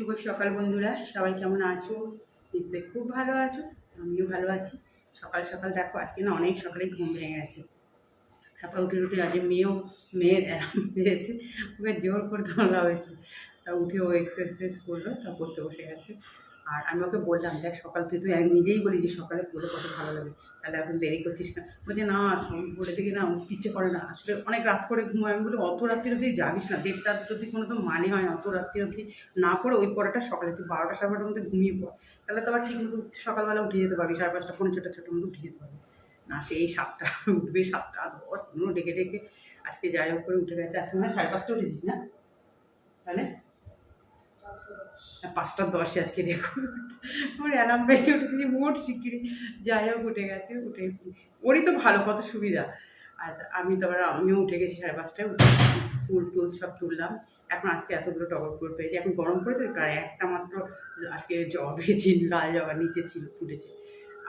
শুভ সকাল বন্ধুরা, সবাই কেমন আছো? নিশ্চয়ই খুব ভালো আছো, আমিও ভালো আছি। সকাল সকাল দেখো, আজকে না অনেক সকালেই ঘুম ভেঙে গেছে। তারপর উঠে আজ মেয়ের অ্যালার্ম পেয়েছে, ওকে জোর করে তোলা হয়েছে। তা উঠে ও এক্সারসাইজ করলো, তা পড়তে বসে গেছে। আর আমি ওকে বললাম, দেখ সকাল তুই নিজেই বলি যে সকালে পড়লে কত ভালো লাগে, তাহলে এখন দেরি করছিস না? বলছে না, ভোরের দিকে না উঠতে ইচ্ছে করে না, আসলে অনেক রাত করে ঘুমায়। আমি বলি অত রাত্রি অবধি জানিস না, 1:30 অবধি কোনো তো মানে হয় না, অত রাত্রি অবধি না পড়ে ওই পড়াটা সকালে তুই 12টা 12:30 মধ্যে ঘুমিয়ে পড়, তাহলে তো আবার ঠিক মতো সকালবেলা উঠে যেতে পারবি, 5:30 পৌনে 6টার মধ্যে উঠে যেতে পারবি। না, সেই 7টা উঠবে, 7টা 10 কোনো ডেকে আজকে যাই হোক করে উঠে গেছে। আজকে মানে 5:30 উঠেছিস না? তাহলে 5:10 আজকে দেখো, আমার অ্যালার্ম পেয়েছে, উঠেছি মোট শিগগিরি যাই হোক উঠে গেছে। উঠে ওরই তো ভালো, কত সুবিধা। আর আমিও উঠে গেছি 5:30টায়, উঠে ফুল টুল সব তুললাম। এখন আজকে এতগুলো টগর ফুল পেয়েছি, এখন গরম পড়েছে, প্রায় একটা মাত্র আজকে জবা পেয়েছি, লাল জবা নিচে ছিল, ফুটেছে।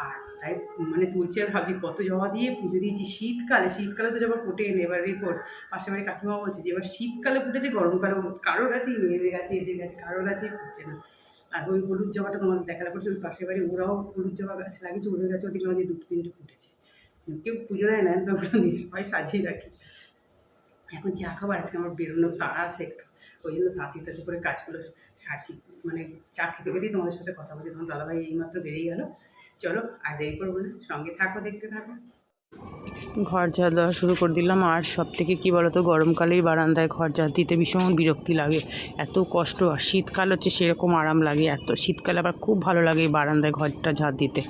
আর তাই মানে তুলছে, আর ভাবছি কত জবা দিয়ে পুজো দিয়েছি। শীতকালে তো জবা ফোটে না। এবার রিপোর্ট পাশের বাড়ি কাকিমা বলছে যে এবার শীতকালে ফুটেছে, গরমকালে কারোর গাছেই মেয়েদের গাছে, এদের গাছে কারোর গাছেই ফুটছে না। আর ওই হলুদ জবাটা তোমাদের দেখালে করছে, ওই পাশের বাড়ি ওরাও হলুদ জবা গাছ লাগিয়েছে, ওদের গাছে ওদিকে আমাদের 2-3টে ফুটেছে। কেউ পুজো দেয় না, তো ওগুলো সবাই সাজিয়ে রাখি। এখন চা খাবার, আজকে আমার বেরোনোর তাড়া আছে একটু, ওই জন্য তাঁতি করে কাজগুলো সারছি। মানে চা খেতে খেতেই তোমাদের সাথে কথা বলছি, তোমার দাদাভাই এইমাত্র বেরিয়ে গেল। চলো আর দেরি করবো না, সঙ্গে থাকো, দেখতে থাকো। ঘর ঝাড় দেওয়া শুরু করে দিলাম। আর সব থেকে কী বলো তো, গরমকালেই বারান্দায় ঘর ঝাড় দিতে ভীষণ বিরক্তি লাগে, এত কষ্ট। আর শীতকাল হচ্ছে সেরকম আরাম লাগে, এত শীতকালে আবার খুব ভালো লাগে এই বারান্দায় ঘরটা ঝাড় দিতে।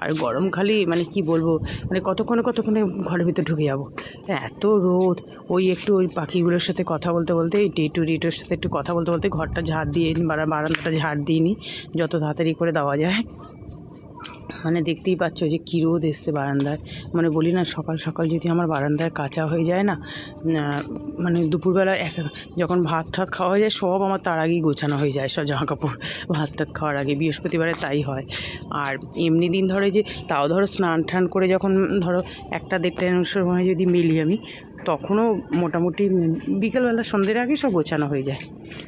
আর গরমকালেই মানে কি বলবো, মানে কতক্ষণে ঘরের ভিতরে ঢুকে যাবো, এত রোদ। ওই পাখিগুলোর সাথে কথা বলতে বলতে, এই রিটোর সাথে একটু কথা বলতে বলতে ঘরটা ঝাড় দিয়ে বারান্দাটা ঝাড় দিয়ে নিই, যত তাড়াতাড়ি করে দেওয়া যায়। মানে দেখতেই পাচ্ছ যে কী রোদ এসছে বারান্দায়। মানে বলি না, সকাল সকাল যদি আমার বারান্দায় কাঁচা হয়ে যায় না, মানে দুপুরবেলা যখন ভাত ঠাত খাওয়া হয়ে যায়, সব আমার তার আগেই গোছানো হয়ে যায়, সব জামা কাপড় ভাত টাত খাওয়ার আগে। বৃহস্পতিবারে তাই হয়। আর এমনি দিন ধরে যে তাও ধরো স্নান টান করে যখন ধরো 1-1:30টার সময় যদি মেলি আমি, তখনও মোটামুটি বিকেলবেলা সন্ধ্যের আগে সব গোছানো হয়ে যায়।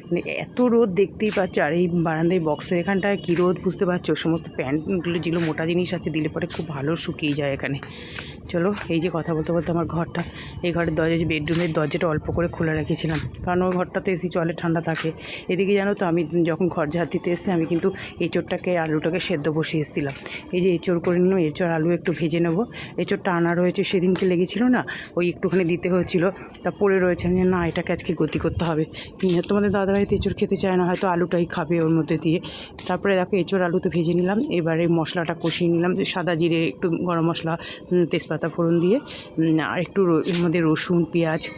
মানে এত রোদ দেখতেই পাচ্ছ। আর এই বারান্দায় বক্সের এখানটায় কী রোদ বুঝতে পারছো। সমস্ত প্যান্টগুলো যেগুলো মোটা জিনিস আছে দিলে পরে খুব ভালো শুকিয়ে যায় এখানে। চলো, এই যে কথা বলতে বলতে আমার ঘরটা, এই ঘরের দরজা, যে বেডরুমের দরজাটা অল্প করে খোলা রেখেছিলাম, কারণ ওই ঘরটাতে এসি চলে, ঠান্ডা থাকে। এদিকে জানো তো, আমি যখন ঘর ঝাড় দিতে এসেছি, আমি কিন্তু এঁচোড়টাকে আলুটাকে সেদ্ধ বসিয়ে এসেছিলাম। এই যে এঁচোড় করে নিলাম, এঁচোড় আলু একটু ভেজে নেবো। এঁচোড়টা আনা রয়েছে, সেদিনকে লেগেছিল না, ওই একটুখানি দিতে হয়েছিল, তা পড়ে রয়েছে। আমি না, এটাকে আজকে গতি করতে হবে। তোমাদের দাদাভাই তো এঁচোড় খেতে চায় না, হয়তো আলুটাই খাবে ওর মধ্যে দিয়ে। তারপরে দেখো এঁচোড় আলু তো ভেজে নিলাম। এবারে মশলাটা কষিয়ে নিলাম, সাদা জিরে, একটু গরম মশলা, তেজপাতা ফোড়ন দিয়ে, আর একটু এর মধ্যে রসুন,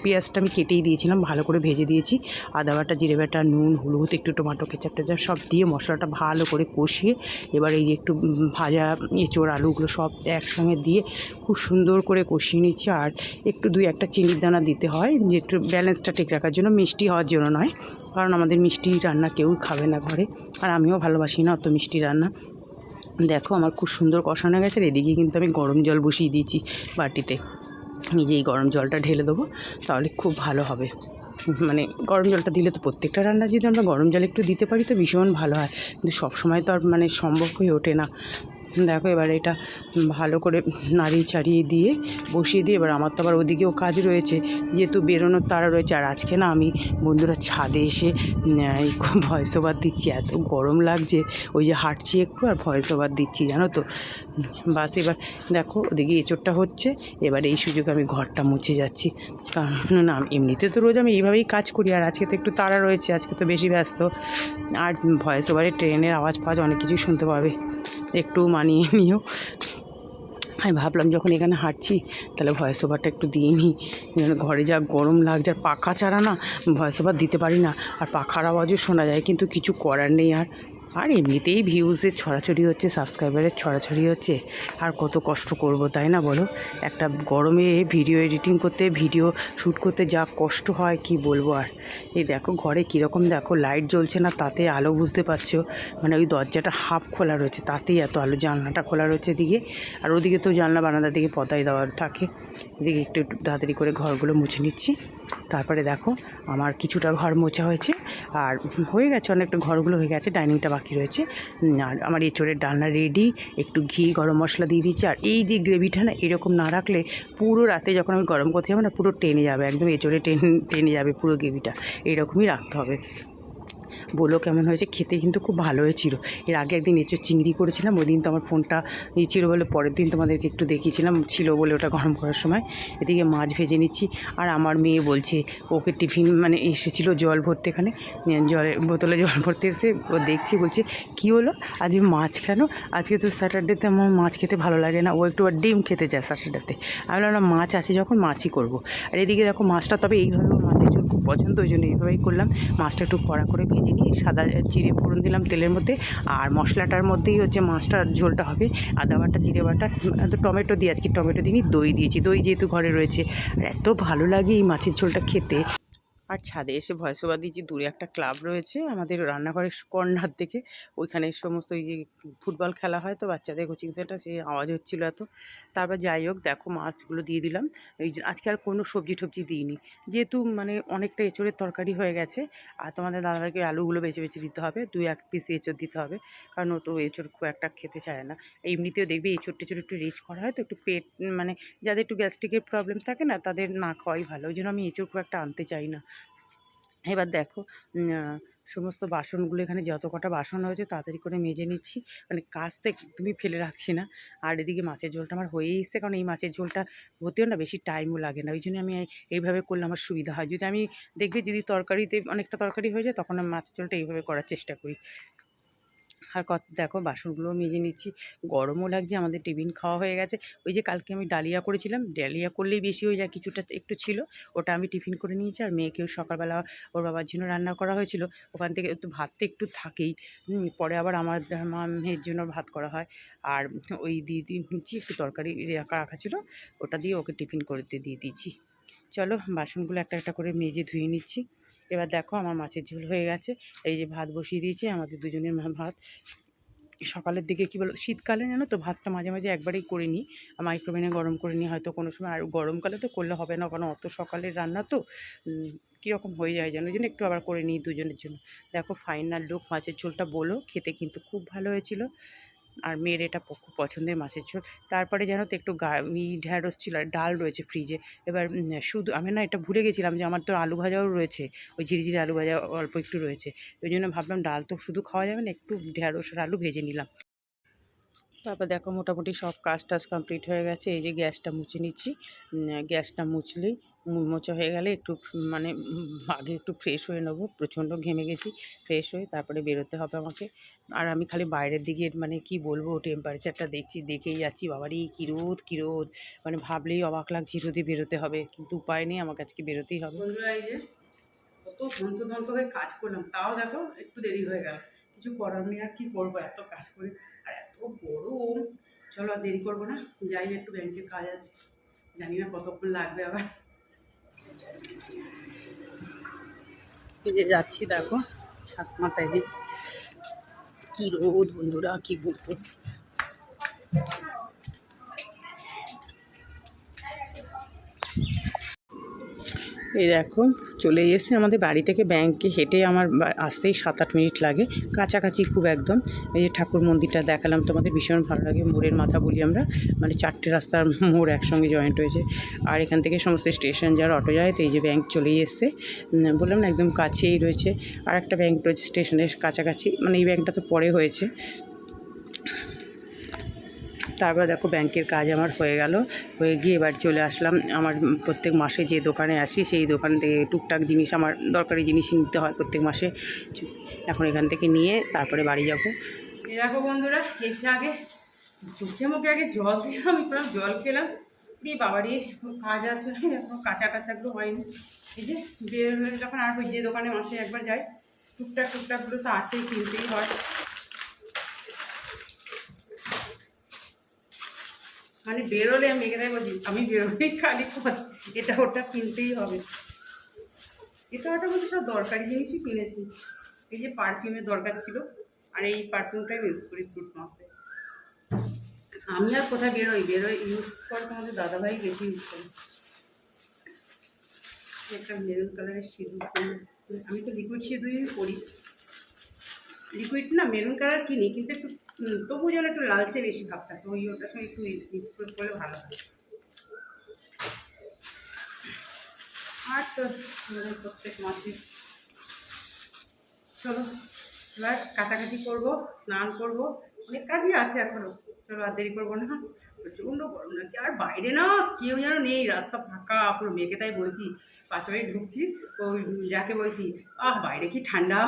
পেঁয়াজটা আমি কেটেই দিয়েছিলাম, ভালো করে ভেজে দিয়েছি। আদা বাটা, জিরে বাটা, নুন, হলুদ, একটু টমেটো কেচাপ টেচাপ সব দিয়ে মশলাটা ভালো করে কষিয়ে, এবার এই যে একটু ভাজা এঁচোড় আলুগুলো সব একসঙ্গে দিয়ে খুব সুন্দর করে কষিয়ে নিচ্ছি। আর একটু 2-1টা চিনির দানা দিতে হয়, যে একটু ব্যালেন্সটা ঠিক রাখার জন্য, মিষ্টি হওয়ার জন্য নয়, কারণ আমাদের মিষ্টি রান্না কেউ খাবে না ঘরে, আর আমিও ভালোবাসি না অত মিষ্টি রান্না। দেখো আমার খুব সুন্দর কষানো গেছে। এদিকে কিন্তু আমি গরম জল বসিয়ে দিয়েছি বাটিতে, নিজেই গরম জলটা ঢেলে দেবো, তাহলে খুব ভালো হবে। মানে গরম জলটা দিলে তো প্রত্যেকটা রান্না যদি আমরা গরম জল একটু দিতে পারি তো ভীষণ ভালো হয়, কিন্তু সবসময় তো আর মানে সম্ভব হয়ে ওঠে না। দেখো এবার এটা ভালো করে নাড়িয়ে চাড়িয়ে দিয়ে বসিয়ে দিয়ে, এবার আমার তো আবার ওদিকেও কাজ রয়েছে, যেহেতু বেরোনোর তাড়া রয়েছে। আর আজকে না আমি বন্ধুরা ছাদে এসে ভয়েস ওভার দিচ্ছি, এত গরম লাগছে, ওই যে হাঁটছি একটু আর ভয়েস ওভার দিচ্ছি, জানো তো। বাস এবার দেখো ওদিকে এঁচোড়টা হচ্ছে, এবার এই সুযোগে আমি ঘরটা মুছে যাচ্ছি, কারণ না এমনিতে তো রোজ আমি এইভাবেই কাজ করি, আর আজকে তো একটু তাড়া রয়েছে, আজকে তো বেশি ব্যস্ত। আর ভয়েস ওভারে ট্রেনের আওয়াজ ফাওয়াজ অনেক কিছুই শুনতে পাবে, একটু মানিয়ে নিও। আমি ভাবলাম যখন এখানে হাঁটছি তাহলে ভয়েস ওভারটা একটু দিয়ে নিই, ঘরে যা গরম লাগছে, আর পাখা ছাড়া না ভয়েস ওভার দিতে পারি না, আর পাখার আওয়াজও শোনা যায়, কিন্তু কিছু করার নেই। আর এমনিতেই ভিউজের ছড়াছড়ি হচ্ছে, সাবস্ক্রাইবারের ছড়াছড়ি হচ্ছে, আর কত কষ্ট করব তাই না বলো। একটা গরমে ভিডিও এডিটিং করতে, ভিডিও শ্যুট করতে যা কষ্ট হয় কি বলবো। আর এই দেখো ঘরে কীরকম, দেখো লাইট জ্বলছে না, তাতে আলো বুঝতে পারছো, মানে ওই দরজাটা হাফ খোলা রয়েছে, তাতেই এত আলো। জানলাটা খোলা রয়েছে এদিকে, আর ওদিকে তো জানলা বারান্দা দিকে পর্দায় দেওয়ার থাকে। এদিকে একটু তাড়াতাড়ি করে ঘরগুলো মুছে নিচ্ছি। তারপরে দেখো আমার কিছুটা ঘর মোছা হয়েছে, আর হয়ে গেছে অনেকটা, ঘরগুলো হয়ে গেছে, ডাইনিংটা বাকি রয়েছে। আর আমার এঁচোড়ের ডালনা রেডি, একটু ঘি গরম মশলা দিয়ে দিচ্ছি। আর এই যে গ্রেভিটা না, এরকম না রাখলে পুরো রাতে যখন আমি গরম করতে যাবো না, পুরো টেনে যাবে, একদম এঁচোড়ে টেনে যাবে পুরো গ্রেভিটা। এইরকমই রাখতে হবে। বলো কেমন হয়েছে, খেতে কিন্তু খুব ভালো হয়েছিল। এর আগে একদিন এঁচোড় চিংড়ি করেছিলাম, ওই দিন তো আমার ফোনটা ছিল বলে পরের দিন তোমাদেরকে একটু দেখিয়েছিলাম, ছিল বলে ওটা গরম করার সময়। এদিকে মাছ ভেজে নিচ্ছি। আর আমার মেয়ে বলছে, ওকে টিফিন মানে এসেছিলো জল ভরতে, এখানে জলের বোতলে জল ভরতে এসে ও দেখছি, বলছে কী হলো আজকে মাছ কেন, আজকে তো স্যাটারডেতে আমার মাছ খেতে ভালো লাগে না, ও একটু আর ডিম খেতে চায় স্যাটারডেতে। আমি বললাম মাছ আছে যখন মাছই করবো। আর এদিকে দেখো মাছটা, তবে এইভাবে মাছের ঝোল খুব পছন্দ, ওই জন্য এইভাবেই করলাম। মাছটা একটু কড়া করে ভেজে নিয়ে সাদা জিরে ফোড়ন দিলাম তেলের মধ্যে, আর মশলাটার মধ্যেই হচ্ছে মাছটার ঝোলটা হবে। আদা বাটা, জিরে বাটা, টমেটো দিয়ে, আজকে টমেটো দিইনি, দই দিয়েছি, দই যেহেতু ঘরে রয়েছে। আর এত ভালো লাগে এই মাছের ঝোলটা খেতে। আর ছাদে এসে ভয়েস ওভার দিয়েছি, দূরে একটা ক্লাব রয়েছে আমাদের রান্নাঘরের কর্নার থেকে, ওইখানে সমস্ত এই যে ফুটবল খেলা হয় তো বাচ্চাদের কোচিং সেন্টার, সেই আওয়াজ হচ্ছিলো এত। তারপর যাই হোক, দেখো মাছগুলো দিয়ে দিলাম। এই যে আজকে আর কোনো সবজি টবজি দিইনি, যেহেতু মানে অনেকটা এঁচোড়ের তরকারি হয়ে গেছে। আর তোমাদের দাদাভাইকে আলুগুলো বেছে বেছে দিতে হবে, 2-1 পিস এঁচোড় দিতে হবে, কারণ ও তো এঁচোড় খুব একটা খেতে চায় না। এমনিতেও দেখবে এঁচোড় টেচোড় একটু রিচ করা হয় তো, একটু পেট মানে যাদের একটু গ্যাস্ট্রিকের প্রবলেম থাকে না, তাদের না খাওয়াই ভালো, ওই জন্য আমি এঁচোড় খুব একটা আনতে চাই না। এবার দেখো সমস্ত বাসনগুলো, এখানে যত কটা বাসন হয়েছে তাড়াতাড়ি করে মেজে নিচ্ছি, মানে কাজ তো একদমই ফেলে রাখছি না। আর এদিকে মাছের ঝোলটা আমার হয়েই এসছে, কারণ এই মাছের ঝোলটা হতেও না বেশি টাইমও লাগে না, ওই জন্য আমি এইভাবে করলে আমার সুবিধা হয়। যদি আমি দেখবে যদি তরকারিতে অনেকটা তরকারি হয়ে যায়, তখন আমি মাছের ঝোলটা এইভাবে করার চেষ্টা করি। আর দেখো বাসনগুলোও মেজে নিচ্ছি, গরমও লাগছে, আমাদের টিফিন খাওয়া হয়ে গেছে। ওই যে কালকে আমি ডালিয়া করেছিলাম, ডালিয়া করলেই বেশি হয়ে যায়, কিছুটা একটু ছিল, ওটা আমি টিফিন করে নিয়েছি। আর মেয়েকেও সকালবেলা ওর বাবার জন্য রান্না করা হয়েছিল, ওখান থেকে একটু ভাত তো একটু থাকেই, পরে আবার আমার মেয়ের জন্য ভাত করা হয়। আর ওই দিয়ে দিচ্ছি, একটু তরকারি রাখা ছিল, ওটা দিয়ে ওকে টিফিন করতে দিয়ে দিয়েছি। চলো বাসনগুলো একটা একটা করে মেজে ধুয়ে নিচ্ছি। এবার দেখো আমার মাছের ঝোল হয়ে গেছে, এই যে ভাত বসিয়ে দিয়েছি, আমাদের দুজনের ভাত। সকালের দিকে কী বলো, শীতকালে জানো তো ভাতটা মাঝে মাঝে একবারেই করে নিই, মাইক্রোওভেনে গরম করে নিই হয়তো কোনো সময়, আর গরমকালে তো করলে হবে না, কারণ অত সকালের রান্না তো কীরকম হয়ে যায় যেন, ওই জন্য একটু আবার করে নিই দুজনের জন্য। দেখো ফাইনাল লুক মাছের ঝোলটা, বলো খেতে কিন্তু খুব ভালো হয়েছিল। আর মেয়ের এটা খুব পছন্দের মাছের ঝোল। তারপরে জানো তো একটু ঢ্যাঁড়স ছিল, আর ডাল রয়েছে ফ্রিজে। এবার শুধু আমি না এটা ভুলে গেছিলাম যে আমার তো আলু ভাজাও রয়েছে, ওই ঝিরিঝিরি আলু ভাজা অল্প একটু রয়েছে, ওই জন্য ভাবলাম ডাল তো শুধু খাওয়া যাবে না, একটু ঢ্যাঁড়স আর আলু ভেজে নিলাম। তারপর দেখো মোটামুটি সব কাজ টাজ কমপ্লিট হয়ে গেছে, এই যে গ্যাসটা মুছে নিচ্ছি। গ্যাসটা মুছলেই মোছা হয়ে গেলে একটু মানে আগে একটু ফ্রেশ হয়ে নেবো, প্রচণ্ড ঘেমে গেছি, ফ্রেশ হয়ে তারপরে বেরোতে হবে আমাকে। আর আমি খালি বাইরের দিকে মানে কি বলবো, টেম্পারেচারটা দেখছি, দেখেই যাচ্ছি, বাবারই কী রোদ কী রোদ, মানে ভাবলেই অবাক লাগছে রোদে বেরোতে হবে, কিন্তু উপায় নেই, আমাকে আজকে বেরোতেই হবে। এই যে কত ধন্ত হয়ে কাজ করলাম, তাও দেখো একটু দেরি হয়ে গেল, কিছু করার নেই, আর কী করবো এত কাজ করে, আর এত গরম। চলো আর দেরি করবো না, যাই, একটু ব্যাংকের কাজ আছে, জানি না কতক্ষণ লাগবে আবার। এই যে যাচ্ছি, দেখো ছাদ মাথায় দিই, কী রোদ বন্ধুরা, কী বলবো। এই দেখো চলে এসেছে, আমাদের বাড়ি থেকে ব্যাংকে হেঁটে আমার আসতেই 7-8 মিনিট লাগে, কাছাকাছি খুব একদম। এই যে ঠাকুর মন্দিরটা দেখালাম তোমাদের, ভীষণ ভালো লাগে, মোড়ের মাথা বলি আমরা, মানে 4টে রাস্তার মোড় একসঙ্গে জয়েন্ট হয়েছে। আর এখান থেকে সমস্ত স্টেশন যার অটো যায়, তো এই যে ব্যাংক চলেই এসছে, বললাম না একদম কাছেই রয়েছে। আর একটা ব্যাংক রয়েছে স্টেশনের কাছাকাছি, মানে এই ব্যাংকটা তো পরে হয়েছে। তারপর দেখো ব্যাংকের কাজ আমার হয়ে গেল, হয়ে গিয়ে এবার চলে আসলাম আমার প্রত্যেক মাসে যে দোকানে আসি, সেই দোকান থেকে টুকটাক জিনিস, আমার দরকারি জিনিস নিতে হয় প্রত্যেক মাসে, এখন এখান থেকে নিয়ে তারপরে বাড়ি যাব। দেখো বন্ধুরা, এসে আগে চোখে মুখে আগে জল দিলাম, জল খেলাম, দিয়ে বাবারই কাজ আছে, এখন কাঁচাগুলো হয়নি। এই যে বেরোলে যখন আর যে দোকানে মাসে একবার যাই, টুকটাকগুলো তো আছেই, কিনতেই হয়। মানে বেরোলে আমি এখানে বলছি, আমি বেরোলেই খালি এটা ওটা কিনতেই হবে। এটা ওটা বলতে সব দরকারি জিনিসই কিনেছি। এই যে পারফিউমের দরকার ছিল, আর এই পারফিউমটাই ইউজ করি ফ্রুট মাসে। আমি আর কোথায় বেরোই ইউজ করে তোমাদের দাদাভাই বেশি ইউজ করি। একটা মেরুন কালারের সিঁদুর কিনে, আমি তো লিকুইড সিঁদুরই করি, লিকুইড না মেরুন কালার কিনি, কিন্তু একটু তবু যেন একটু লালচে বেশি ভাব থাকে, ওটার সঙ্গে একটু মিক্স করলে ভালো হয়। আর তো আমাদের প্রত্যেক মাসে চলো এবার কাছাকাছি করবো, স্নান করবো, অনেক কাজই আছে এখনো। চলো আর দেরি করবো না, প্রচণ্ড গরম লাগছে। আর বাইরে না কেউ যেন নেই, রাস্তা ফাঁকা পুরো, মেয়েকে তাই বলছি, পাশে বাড়ি ঢুকছি, ওই যাকে বলছি বাইরে কি ঠান্ডা,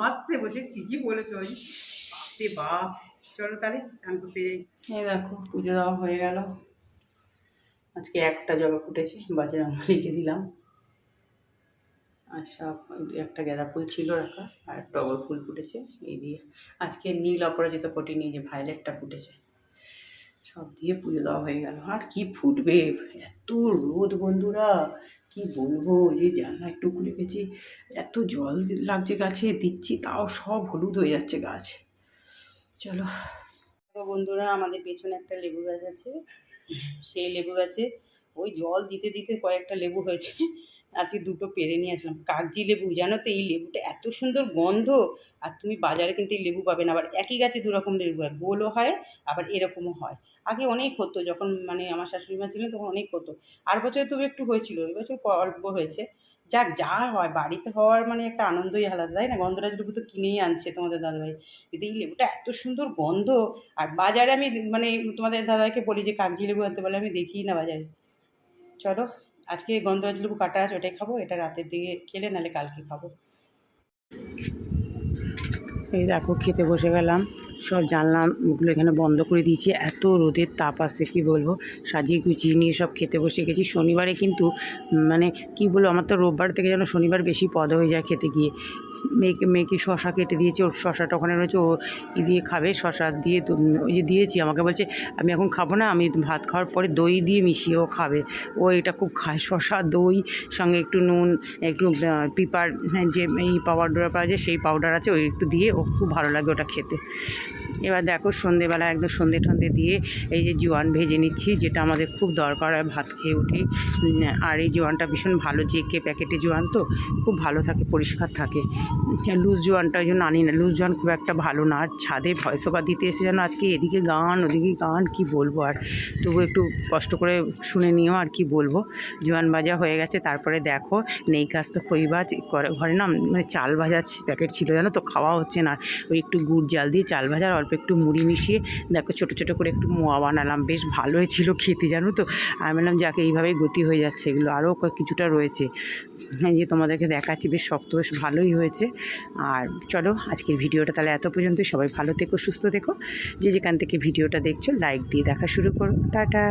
আসতে বলছে ঠিকই বলেছো ওই বাপরে বাপ। চলো তাহলে স্নান করতে যাই। এই দেখো পুজো দেওয়া হয়ে গেল। আজকে একটা জবা ফুটেছে, বাজারে আমরা রেখে দিলাম। আর সব একটা গাঁদা ফুল ছিল রাখা, আর টগর ফুল ফুটেছে এই দিয়ে। আজকে নীল অপরাজিতা ফোটেনি, যে ভায়োলেটটা ফুটেছে, সব দিয়ে পুজো দেওয়া হয়ে গেল। আর কি ফুটবে, এত রোদ বন্ধুরা, কি বলবো। যে জানলা একটু খুলে গেছি, এত জল লাগছে গাছে, দিচ্ছি তাও সব হলুদ হয়ে যাচ্ছে গাছ। চলো বন্ধুরা, আমাদের পেছনে একটা লেবু গাছ আছে, সেই লেবু গাছে ওই জল দিতে দিতে কয়েকটা লেবু হয়েছে। আজকে দুটো পেরে নিয়ে আসলাম, কাগজি লেবু। জানো তো এই লেবুটা এত সুন্দর গন্ধ, আর তুমি বাজারে কিন্তু এই লেবু পাবে না। আবার একই গাছে দু রকম লেবু হয়, গোলও হয় আবার এরকমও হয়। আগে অনেক হতো, যখন মানে আমার শাশুড়ি মা ছিলেন তখন অনেক হতো। আর বছর তবু একটু হয়েছিল, এবছর অল্প হয়েছে। যাক, যা হয় বাড়িতে হওয়ার মানে একটা আনন্দই আলাদা, তাই না? গন্ধরাজ লেবু তো কিনেই আনছে তোমাদের দাদাভাই, কিন্তু এই লেবুটা এত সুন্দর গন্ধ। আর বাজারে আমি মানে তোমাদের দাদাকে বলি যে কাগজি লেবু আনতে, বলে আমি দেখিই না বাজারে। চলো আজকে গন্ধরাজ লেবু কাটা আছে, ওটাই খাবো, এটা রাতের দিকে খেলে, নাহলে কালকে খাবো। এই দেখো খেতে বসে গেলাম, সব জানলাগুলো এখানে বন্ধ করে দিয়েছি, এত রোদের তাপ আসছে কী বলবো। সাজিয়ে গুছিয়ে নিয়ে সব খেতে বসে গেছি। শনিবারে কিন্তু মানে কি বলবো, আমার তো রোববার থেকে যেন শনিবার বেশি পদ হয়ে যায় খেতে গিয়ে। মেয়েকে শশা কেটে দিয়েছি, ওর শশাটা ওখানে রয়েছে, ও দিয়ে খাবে। শশা দিয়ে তো ওই যে দিয়েছি, আমাকে বলছে আমি এখন খাবো না, আমি ভাত খাওয়ার পরে দই দিয়ে মিশিয়েও খাবে। ও এটা খুব খায়, শশা দই সঙ্গে একটু নুন, একটু পিপার যে এই পাউডার পাওয়া যায়, সেই পাউডার আছে, ওই একটু দিয়ে ও খুব ভালো লাগে ওটা খেতে। এবার দেখো সন্ধেবেলা একদম সন্ধে টন্ধে দিয়ে এই যে জোয়ান ভেজে নিচ্ছি, যেটা আমাদের খুব দরকার হয় ভাত খেয়ে উঠেই। আর এই জোয়ানটা ভীষণ ভালো, জেকে প্যাকেটে জোয়ান তো খুব ভালো থাকে, পরিষ্কার থাকে। লুজ জোয়ানটা ওই জন্য আনি না, লুজ জোয়ান খুব একটা ভালো না। আর ছাদে ভয়েস ওভার দিতে এসে যেন আজকে এদিকে গান ওদিকে গান, কি বলবো। আর তবু একটু কষ্ট করে শুনে নিও, আর কি বলবো। জোয়ান ভাজা হয়ে গেছে, তারপরে দেখো নেই কাজ তো খই ভাজ ঘরে না, মানে চাল ভাজার প্যাকেট ছিল জানো তো, খাওয়া হচ্ছে না। ওই একটু গুড় জাল দিয়ে চাল ভাজার অল্প একটু মুড়ি মিশিয়ে দেখো ছোটো ছোটো করে একটু মোয়া বানালাম, বেশ ভালোই ছিল খেতে জানো তো। আমি বললাম যাকে এইভাবেই গতি হয়ে যাচ্ছে, এগুলো আরও কিছুটা রয়েছে, এই যে তোমাদেরকে দেখাচ্ছি, বেশ শক্ত, বেশ ভালোই হয়েছে। আর চলো আজকের ভিডিওটা তাহলে এত পর্যন্তই। সবাই ভালো থেকো, সুস্থ থেকো, যে যেখান থেকে ভিডিওটা দেখছো লাইক দিয়ে দেখা শুরু করো। টাটা।